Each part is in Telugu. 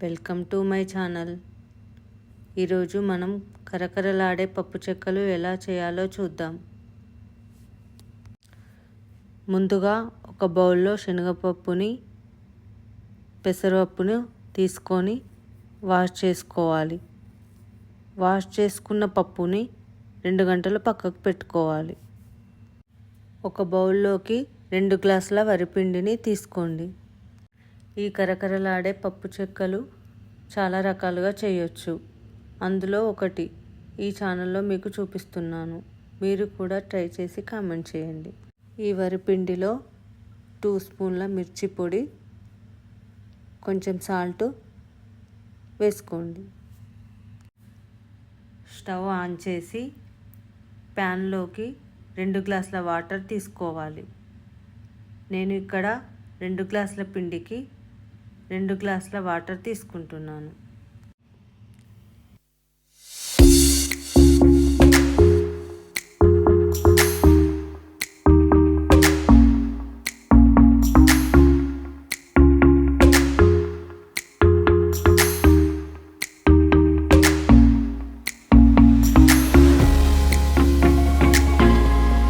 Welcome to my channel. ఈరోజు మనం కరకరలాడే పప్పు చెక్కలు ఎలా చేయాలో చూద్దాం. ముందుగా ఒక బౌల్లో శనగపప్పుని పెసరపప్పును తీసుకొని వాష్ చేసుకోవాలి. వాష్ చేసుకున్న పప్పుని 2 గంటలు పక్కకు పెట్టుకోవాలి. ఒక బౌల్లోకి 2 గ్లాసుల వరిపిండిని తీసుకోండి. ఈ కరకరలాడే పప్పు చెక్కలు చాలా రకాలుగా చేయొచ్చు. అందులో ఒకటి ఈ ఛానల్లో మీకు చూపిస్తున్నాను. మీరు కూడా ట్రై చేసి కామెంట్ చేయండి. ఈ వరిపిండిలో 2 స్పూన్ల మిర్చి పొడి, కొంచెం సాల్ట్ వేసుకోండి. స్టవ్ ఆన్ చేసి ప్యాన్లోకి 2 గ్లాసుల వాటర్ తీసుకోవాలి. నేను ఇక్కడ 2 గ్లాసుల పిండికి 2 గ్లాసుల వాటర్ తీసుకుంటున్నాను.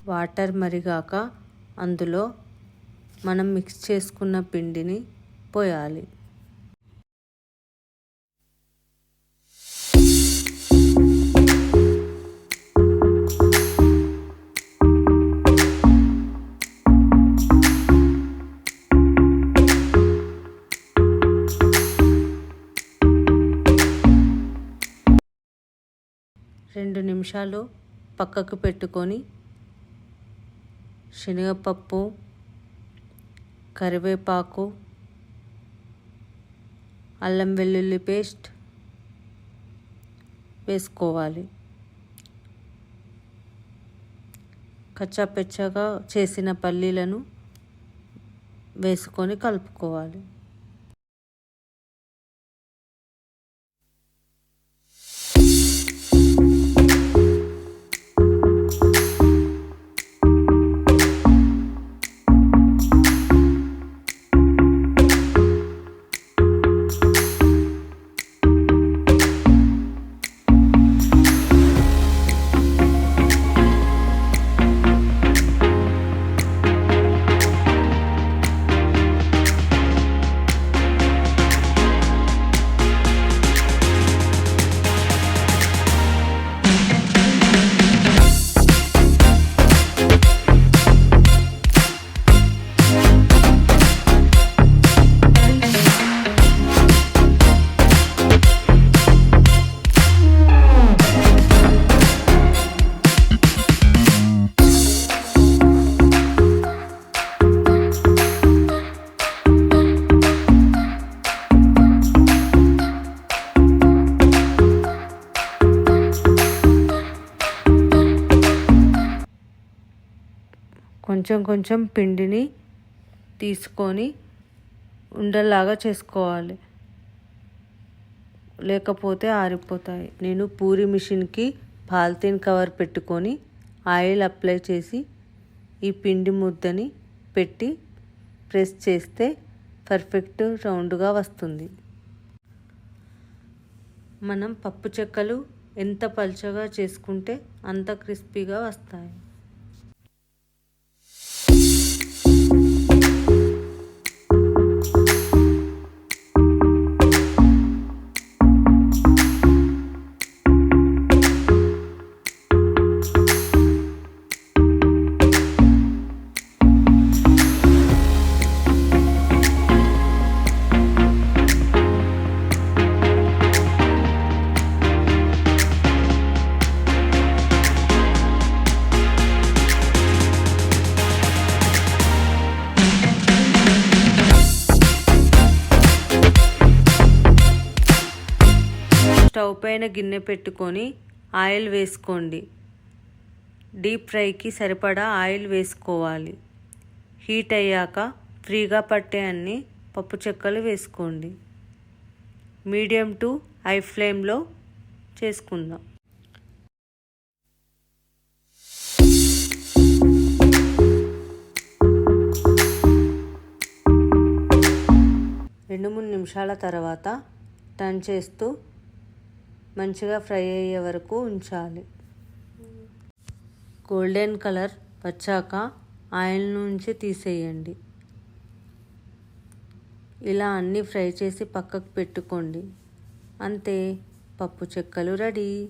వాటర్ మరిగాక అందులో మనం మిక్స్ చేసుకున్న పిండిని పోయాలి. రెండు నిమిషాలు పక్కకు పెట్టుకొని శనగపప్పు, కరివేపాకు, అల్లం వెల్లుల్లి పేస్ట్ వేసుకోవాలి. కచ్చాపెచ్చాగా చేసిన పల్లీలను వేసుకొని కలుపుకోవాలి. కొంచెం పిండిని తీసుకొని ఉండలాగా చేసుకోవాలి, లేకపోతే ఆరిపోతాయి. నేను పూరి మిషన్కి పాలిథిన్ కవర్ పెట్టుకొని ఆయిల్ అప్లై చేసి ఈ పిండి ముద్దని పెట్టి ప్రెస్ చేస్తే పర్ఫెక్ట్ రౌండ్గా వస్తుంది. మనం పప్పు చెక్కలు ఎంత పల్చగా చేసుకుంటే అంత క్రిస్పీగా వస్తాయి. స్టవ్ పైన గిన్నె పెట్టుకొని ఆయిల్ వేసుకోండి. డీప్ ఫ్రైకి సరిపడా ఆయిల్ వేసుకోవాలి. హీట్ అయ్యాక ఫ్రీగా పట్టే అన్ని పప్పు చెక్కలు వేసుకోండి. మీడియం టు హై ఫ్లేమ్లో చేసుకుందాం. రెండు మూడు నిమిషాల తర్వాత టర్న్ చేస్తూ మంచిగా ఫ్రై అయ్యే వరకు ఉంచాలి. గోల్డెన్ కలర్ వచ్చాక ఆయిల్ నుంచి తీసేయండి. ఇలా అన్నీ ఫ్రై చేసి పక్కకు పెట్టుకోండి. అంతే, పప్పు చెక్కలు రెడీ.